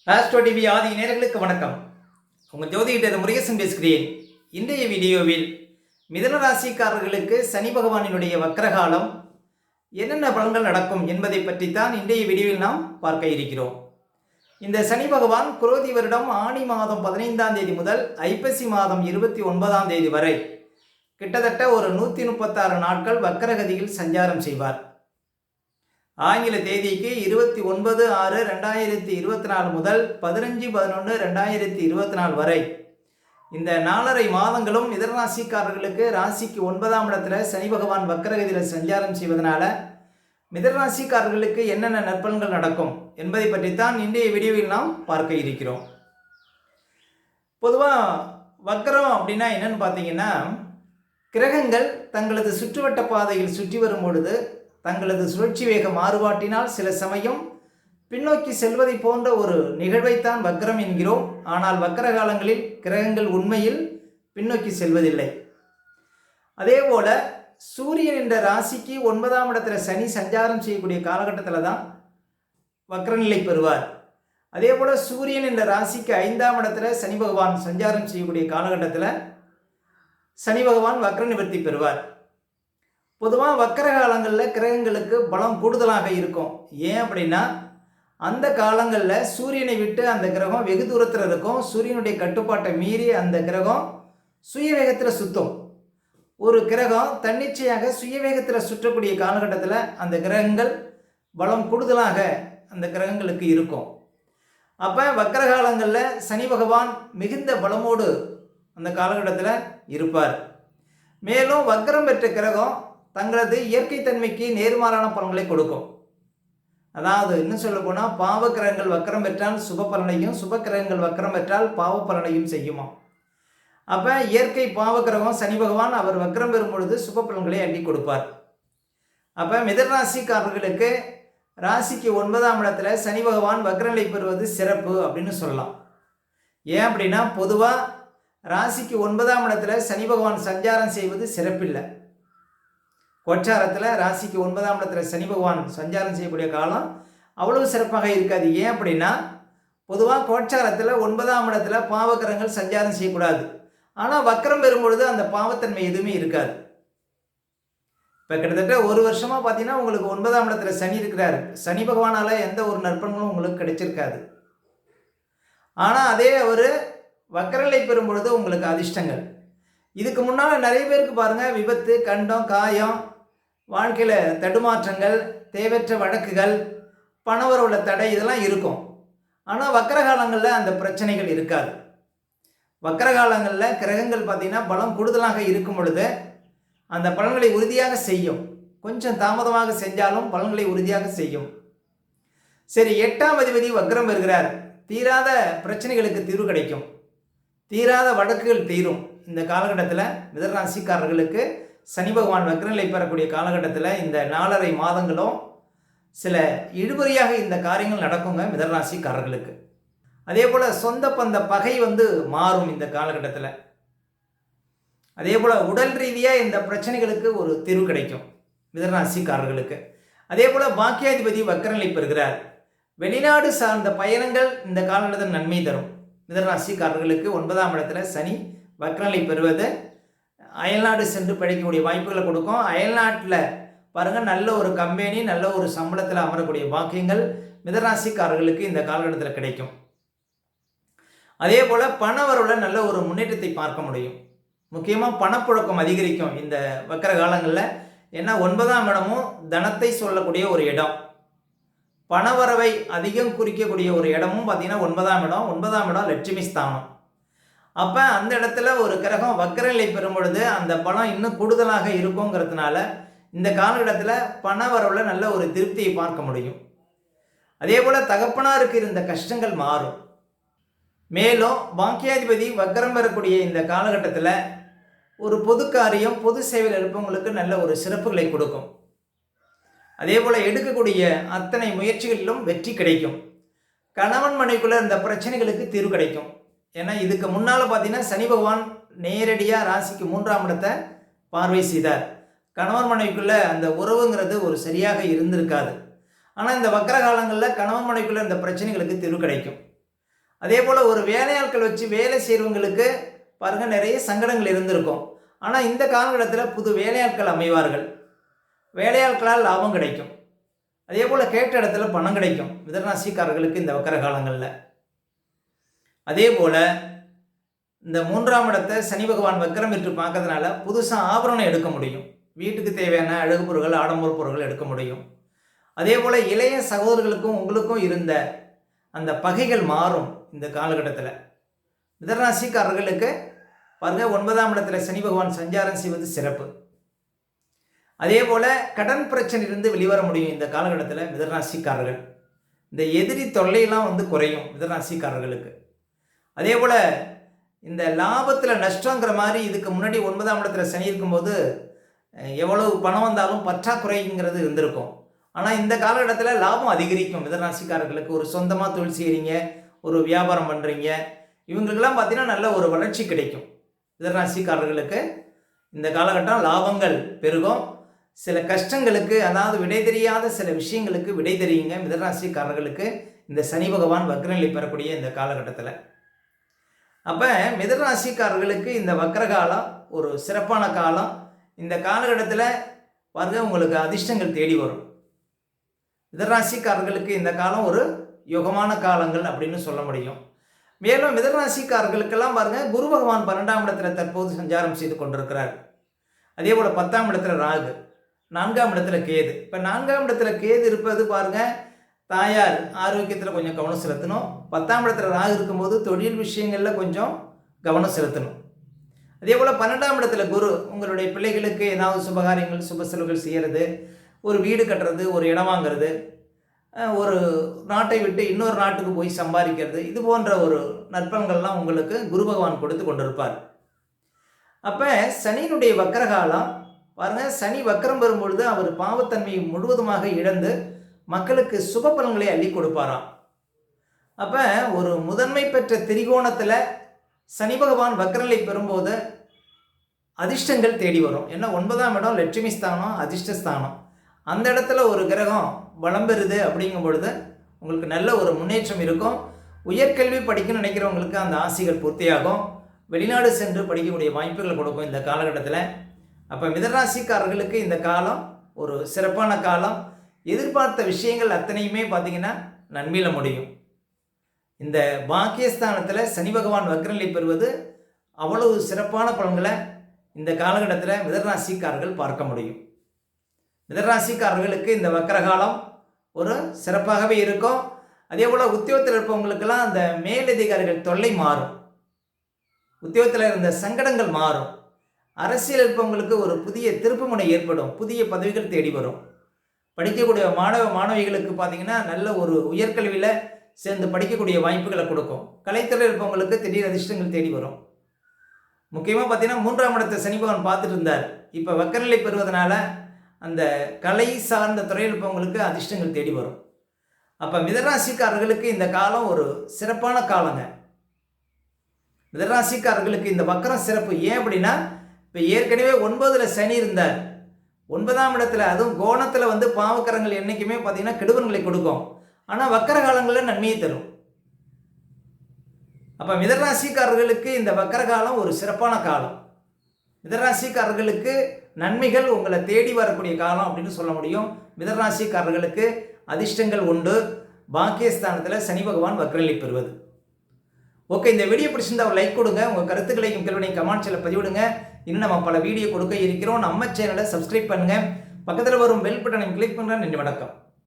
Astro TV ஆதி நேயர்களுக்கு வணக்கம். உங்கள் ஜோதிடர் முருகேசன் பேசுகிறேன். இன்றைய வீடியோவில் மிதுன ராசிக்காரர்களுக்கு சனி பகவானினுடைய வக்ரகாலம் என்னென்ன பலன்கள் நடக்கும் என்பதை பற்றித்தான் இன்றைய வீடியோவில் நாம் பார்க்க இருக்கிறோம். இந்த சனி பகவான் குரோதி வருடம் ஆனி மாதம் 15ஆம் தேதி முதல் ஐப்பசி மாதம் 29ஆம் தேதி வரை கிட்டத்தட்ட ஒரு 136 நாட்கள் வக்ரகதியில் சஞ்சாரம் செய்வார். ஆங்கில தேதிக்கு 29/6/2024 முதல் 15/11/2024 வரை இந்த 4.5 மாதங்களும் மிதனராசிக்காரர்களுக்கு ராசிக்கு 9ஆம் இடத்துல சனி பகவான் வக்ரகதியில் சஞ்சாரம் செய்வதனால மிதனராசிக்காரர்களுக்கு என்னென்ன நற்பலன்கள் நடக்கும் என்பதை பற்றித்தான் இன்றைய வீடியோவில் நாம் பார்க்க இருக்கிறோம். பொதுவாக வக்ரம் அப்படின்னா என்னன்னு பார்த்தீங்கன்னா, கிரகங்கள் தங்களது சுற்றுவட்ட பாதையில் சுற்றி வரும் பொழுது தங்களது சுழற்சி வேக மாறுபாட்டினால் சில சமயம் பின்னோக்கி செல்வதை போன்ற ஒரு நிகழ்வைத்தான் வக்ரம் என்கிறோம். ஆனால் வக்ர காலங்களில் கிரகங்கள் உண்மையில் பின்னோக்கி செல்வதில்லை. அதே போல சூரியன் என்ற ராசிக்கு 9ஆம் இடத்துல சனி சஞ்சாரம் செய்யக்கூடிய காலகட்டத்தில் தான் வக்ரநிலை பெறுவார். அதே போல சூரியன் என்ற ராசிக்கு 5ஆம் இடத்துல சனி பகவான் சஞ்சாரம் செய்யக்கூடிய காலகட்டத்தில் சனி பகவான் வக்ர நிவர்த்தி பெறுவார். பொதுவாக வக்கர காலங்களில் கிரகங்களுக்கு பலம் கூடுதலாக இருக்கும். ஏன் அப்படின்னா, அந்த காலங்களில் சூரியனை விட்டு அந்த கிரகம் வெகு தூரத்தில் இருக்கும். சூரியனுடைய கட்டுப்பாட்டை மீறி அந்த கிரகம் சுயவேகத்தில் சுற்றும். ஒரு கிரகம் தன்னிச்சையாக சுயவேகத்தில் சுற்றக்கூடிய காலகட்டத்தில் அந்த கிரகங்கள் பலம் கூடுதலாக அந்த கிரகங்களுக்கு இருக்கும். அப்போ வக்கர காலங்களில் சனி பகவான் மிகுந்த பலமோடு அந்த காலகட்டத்தில் இருப்பார். மேலும் வக்ரம் பெற்ற கிரகம் தங்களது இயற்கை தன்மைக்கு நேர்மாறான பலன்களை கொடுக்கும். அதாவது இன்னும் சொல்ல போனால், பாவ கிரகங்கள் வக்கரம் பெற்றால் சுப பலனையும், சுப கிரகங்கள் வக்கரம் பெற்றால் பாவ பலனையும் செய்யுமா. அப்போ இயற்கை பாவ கிரகம் சனி பகவான் அவர் வக்கரம் பெறும் பொழுது சுப பலன்களை அள்ளி கொடுப்பார். அப்போ மிதனராசிக்காரர்களுக்கு ராசிக்கு 9ஆம் இடத்துல சனி பகவான் வக்ரநிலை பெறுவது சிறப்பு அப்படின்னு சொல்லலாம். ஏன் அப்படின்னா, பொதுவாக ராசிக்கு 9ஆம் இடத்துல சனி பகவான் சஞ்சாரம் செய்வது சிறப்பில்லை. கோச்சாரத்தில் ராசிக்கு 9ஆம் இடத்துல சனி பகவான் சஞ்சாரம் செய்யக்கூடிய காலம் அவ்வளவு சிறப்பாக இருக்காது. ஏன் அப்படின்னா, பொதுவாக கோச்சாரத்தில் 9ஆம் இடத்துல பாவக்கிரகங்கள் சஞ்சாரம் செய்யக்கூடாது. ஆனால் வக்ரம் பெறும்பொழுது அந்த பாவத்தன்மை எதுவுமே இருக்காது. இப்போ கிட்டத்தட்ட ஒரு வருஷமாக பார்த்தீங்கன்னா உங்களுக்கு 9ஆம் இடத்துல சனி இருக்கிறார். சனி பகவானால் எந்த ஒரு நற்பலனும் உங்களுக்கு கிடைச்சிருக்காது. ஆனால் அதே அவர் வக்ரநிலை பெறும் பொழுது உங்களுக்கு அதிர்ஷ்டங்கள். இதுக்கு முன்னால் நிறைய பேருக்கு பாருங்கள், விபத்து, கண்டம், காயம், வாழ்க்கையில் தடுமாற்றங்கள், தேவையற்ற வழக்குகள், பணவரவுல தடை இதெல்லாம் இருக்கும். ஆனால் வக்கர காலங்களில் அந்த பிரச்சனைகள் இருக்காது. வக்கர காலங்களில் கிரகங்கள் பார்த்திங்கன்னா பலம் கூடுதலாக இருக்கும் பொழுது அந்த பலன்களை உறுதியாக செய்யும். கொஞ்சம் தாமதமாக செஞ்சாலும் பலன்களை உறுதியாக செய்யும். சரி, 8ஆம் அதிபதி வக்ரம் பெறுகிறார். தீராத பிரச்சனைகளுக்கு தீர்வு கிடைக்கும். தீராத வழக்குகள் தீரும். இந்த காலகட்டத்தில் மிதனராசிக்காரர்களுக்கு சனி பகவான் வக்ரநிலை பெறக்கூடிய காலகட்டத்தில் இந்த 4.5 மாதங்களும் சில இழுபறியாக இந்த காரியங்கள் நடக்குங்க மிதனராசிக்காரர்களுக்கு. அதே போல் சொந்த பந்த பகை மாறும் இந்த காலகட்டத்தில். அதே போல் உடல் ரீதியாக இந்த பிரச்சனைகளுக்கு ஒரு தீர்வு கிடைக்கும் மிதனராசிக்காரர்களுக்கு. அதே போல் பாக்கியாதிபதி வக்ரநிலை பெறுகிறார். வெளிநாடு சார்ந்த பயணங்கள் இந்த காலகட்டத்தில் நன்மை தரும். மிதனராசிக்காரர்களுக்கு 9ஆம் இடத்துல சனி வக்ரநிலை பெறுவது அயல்நாடு சென்று படிக்கக்கூடிய வாய்ப்புகளை கொடுக்கும். அயல்நாட்டில் பாருங்கள், நல்ல ஒரு கம்பெனி, நல்ல ஒரு சம்பளத்தில் அமரக்கூடிய பாக்கியங்கள் மிதனராசிக்காரர்களுக்கு இந்த காலகட்டத்தில் கிடைக்கும். அதே போல் பண வரவில் நல்ல ஒரு முன்னேற்றத்தை பார்க்க முடியும். முக்கியமாக பணப்புழக்கம் அதிகரிக்கும் இந்த வக்கர காலங்களில். ஏன்னா 9ஆம் இடமும் தனத்தை சொல்லக்கூடிய ஒரு இடம், பணவரவை அதிகம் குறிக்கக்கூடிய ஒரு இடமும் பார்த்திங்கன்னா 9ஆம் இடம். 9ஆம் இடம் லட்சுமி ஸ்தானம். அப்போ அந்த இடத்துல ஒரு கிரகம் வக்ரநிலை பெறும் பொழுது அந்த பணம் இன்னும் கூடுதலாக இருக்குங்கிறதுனால இந்த காலகட்டத்தில் பண வரவில் நல்ல ஒரு திருப்தியை பார்க்க முடியும். அதே போல் தகப்பனாருக்கு இருந்த கஷ்டங்கள் மாறும். மேலும் பாக்கியாதிபதி வக்ரம் பெறக்கூடிய இந்த காலகட்டத்தில் ஒரு பொது காரியம், பொது சேவையில் இருப்பவங்களுக்கு நல்ல ஒரு சிறப்புகளை கொடுக்கும். அதே போல் எடுக்கக்கூடிய அத்தனை முயற்சிகளிலும் வெற்றி கிடைக்கும். கணவன் மனைவிக்குள்ள இந்த பிரச்சனைகளுக்கு தீர்வு கிடைக்கும். ஏன்னா இதுக்கு முன்னால் பார்த்தீங்கன்னா சனி பகவான் நேரடியாக ராசிக்கு 3ஆம் இடத்தை பார்வை செய்தார். கணவன் மனைவிக்குள்ள அந்த உறவுங்கிறது ஒரு சரியாக இருந்திருக்காது. ஆனால் இந்த வக்கர காலங்களில் கணவன் மனைவிக்குள்ள இந்த பிரச்சனைகளுக்கு தீர்வு கிடைக்கும். அதே போல் ஒரு வேலையாட்கள் வச்சு வேலை செய்கிறவங்களுக்கு பாருங்கள் நிறைய சங்கடங்கள் இருந்திருக்கும். ஆனால் இந்த காலகட்டத்தில் புது வேலையாட்கள் அமைவார்கள். வேலையாட்களால் லாபம் கிடைக்கும். அதே போல் கேட்ட இடத்துல பணம் கிடைக்கும் மிதுனராசிக்காரர்களுக்கு இந்த வக்கர காலங்களில். அதே போல் இந்த 3ஆம் இடத்தை சனி பகவான் வக்கரம் விட்டு பார்க்கறதுனால புதுசாக ஆபரணம் எடுக்க முடியும். வீட்டுக்கு தேவையான அழகு பொருட்கள், ஆடம்பர பொருட்கள் எடுக்க முடியும். அதே போல் இளைய சகோதரர்களுக்கும் உங்களுக்கும் இருந்த அந்த பகைகள் மாறும் இந்த காலகட்டத்தில். மிதுனராசிக்காரர்களுக்கு பாருங்கள் 9ஆம் இடத்துல சனி பகவான் சஞ்சாரம் செய்வது சிறப்பு. அதே போல் கடன் பிரச்சனையிலிருந்து வெளிவர முடியும் இந்த காலகட்டத்தில் மிதுனராசிக்காரர்கள். இந்த எதிரி தொல்லையெல்லாம் குறையும் மிதுனராசிக்காரர்களுக்கு. அதே போல் இந்த லாபத்தில் நஷ்டங்கிற மாதிரி இதுக்கு முன்னாடி 9ஆம் இடத்துல சனி இருக்கும்போது எவ்வளவு பணம் வந்தாலும் பற்றாக்குறைங்கிறது இருந்திருக்கும். ஆனால் இந்த காலகட்டத்தில் லாபம் அதிகரிக்கும் மிதுனராசிக்காரர்களுக்கு. ஒரு சொந்தமாக தொழில் செய்கிறீங்க, ஒரு வியாபாரம் பண்ணுறீங்க, இவங்களுக்கெல்லாம் பார்த்தீங்கன்னா நல்ல ஒரு வளர்ச்சி கிடைக்கும். மிதுனராசிக்காரர்களுக்கு இந்த காலகட்டம் லாபங்கள் பெருகும். சில கஷ்டங்களுக்கு, அதாவது விடை தெரியாத சில விஷயங்களுக்கு விடை தெரியுங்க மிதுனராசிக்காரர்களுக்கு இந்த சனி பகவான் வக்ரநிலை பெறக்கூடிய இந்த காலகட்டத்தில். அப்போ மிதுனராசிக்காரர்களுக்கு இந்த வக்ர காலம் ஒரு சிறப்பான காலம். இந்த காலகட்டத்தில் பாருங்க உங்களுக்கு அதிர்ஷ்டங்கள் தேடி வரும். மிதுனராசிக்காரர்களுக்கு இந்த காலம் ஒரு யோகமான காலங்கள் அப்படின்னு சொல்ல முடியும். மேலும் மிதுனராசிக்காரர்களுக்கெல்லாம் பாருங்கள் குரு பகவான் 12ஆம் இடத்துல தற்போது சஞ்சாரம் செய்து கொண்டிருக்கிறார். அதே போல் 10ஆம் இடத்துல ராகு, 4ஆம் இடத்துல கேது. இப்போ 4ஆம் இடத்துல கேது இருப்பது பாருங்கள் தாயார் ஆரோக்கியத்தில் கொஞ்சம் கவனம் செலுத்தணும். 10ஆம் இடத்துல ராகு இருக்கும்போது தொழில் விஷயங்களில் கொஞ்சம் கவனம் செலுத்தணும். அதே போல் 12ஆம் இடத்துல குரு உங்களுடைய பிள்ளைகளுக்கு ஏதாவது சுபகாரியங்கள் சுப செலவுகள் செய்கிறது, ஒரு வீடு கட்டுறது, ஒரு இடம் வாங்கிறது, ஒரு நாட்டை விட்டு இன்னொரு நாட்டுக்கு போய் சம்பாதிக்கிறது, இது போன்ற ஒரு நற்பலன்கள்லாம் உங்களுக்கு குரு பகவான் கொடுத்து கொண்டிருப்பார். அப்போ சனியினுடைய வக்கரகாலம் பாருங்கள், சனி வக்கரம் வரும்பொழுது அவர் பாவத்தன்மையை முழுவதுமாக இழந்து மக்களுக்கு சுப பலன்களை அள்ளி கொடுப்பாராம். அப்போ ஒரு முதன்மை பெற்ற திரிகோணத்தில் சனி பகவான் வக்கரநிலை பெறும்போது அதிர்ஷ்டங்கள் தேடி வரும். ஏன்னா 9ஆம் இடம் லட்சுமி ஸ்தானம், அதிர்ஷ்டஸ்தானம். அந்த இடத்துல ஒரு கிரகம் வளம் பெறுது அப்படிங்கும் பொழுது உங்களுக்கு நல்ல ஒரு முன்னேற்றம் இருக்கும். உயர்கல்வி படிக்கணும்னு நினைக்கிறவங்களுக்கு அந்த ஆசைகள் பூர்த்தியாகும். வெளிநாடு சென்று படிக்கக்கூடிய வாய்ப்புகளை கொடுக்கும் இந்த காலகட்டத்தில். அப்போ மிதுனராசிக்காரர்களுக்கு இந்த காலம் ஒரு சிறப்பான காலம். எதிர்பார்த்த விஷயங்கள் அத்தனையுமே பார்த்திங்கன்னா நன்மையில் முடியும். இந்த பாக்கியஸ்தானத்தில் சனி பகவான் வக்ரநிலை பெறுவது அவ்வளவு சிறப்பான பலன்களை இந்த காலகட்டத்தில் மிதுனராசிக்காரர்கள் பார்க்க முடியும். மிதுனராசிக்காரர்களுக்கு இந்த வக்கரகாலம் ஒரு சிறப்பாகவே இருக்கும். அதே போல் உத்தியோகத்தில் இருப்பவங்களுக்கெல்லாம் அந்த மேலதிகாரிகள் தொல்லை மாறும். உத்தியோகத்தில் இருந்த சங்கடங்கள் மாறும். அரசியல் இருப்பவங்களுக்கு ஒரு புதிய திருப்புமுனை ஏற்படும். புதிய பதவிகள் தேடி வரும். படிக்கக்கூடிய மாணவிகளுக்கு பார்த்திங்கன்னா நல்ல ஒரு உயர்கல்வியில் சேர்ந்து படிக்கக்கூடிய வாய்ப்புகளை கொடுக்கும். கலைத்துறை இருப்பவங்களுக்கு திடீர் அதிர்ஷ்டங்கள் தேடி வரும். முக்கியமாக பார்த்திங்கன்னா 3ஆம் இடத்தை சனி பகவான் பார்த்துட்டு இருந்தார். இப்போ வக்கரநிலை பெறுவதனால அந்த கலை சார்ந்த துறையில் இருப்பவங்களுக்கு அதிர்ஷ்டங்கள் தேடி வரும். அப்போ மிதுனராசிக்காரர்களுக்கு இந்த காலம் ஒரு சிறப்பான காலங்க. மிதுனராசிக்காரர்களுக்கு இந்த வக்கரம் சிறப்பு. ஏன் அப்படின்னா இப்போ ஏற்கனவே 9ல் சனி இருந்தார். 9ஆம் இடத்துல அதுவும் கோணத்தில் பாவக்கரங்கள் என்றைக்குமே பார்த்திங்கன்னா கெடுபன்களை கொடுக்கும். ஆனால் வக்கர காலங்களில் நன்மையை தரும். அப்போ மிதுனராசிக்காரர்களுக்கு இந்த வக்கர காலம் ஒரு சிறப்பான காலம். மிதுனராசிக்காரர்களுக்கு நன்மைகள் உங்களை தேடி வரக்கூடிய காலம் அப்படின்னு சொல்ல முடியும். மிதுனராசிக்காரர்களுக்கு அதிர்ஷ்டங்கள் உண்டு. பாக்கியஸ்தானத்தில் சனி பகவான் வக்ரநிலை பெறுவது. ஓகே, இந்த வீடியோ பிடிச்சிருந்தா ஒரு லைக் கொடுங்க. உங்கள் கருத்துக்களையும் கேள்வியையும் கமெண்ட்ஸில் பதிவிடுங்க. இன்னும் நம்ம பல வீடியோ கொடுக்க இருக்கிறோம். நம்ம சேனலை சப்ஸ்கிரைப் பண்ணுங்கள். பக்கத்தில் வரும் பெல் பட்டனை கிளிக் பண்ணுறேன். நன்றி, வணக்கம்.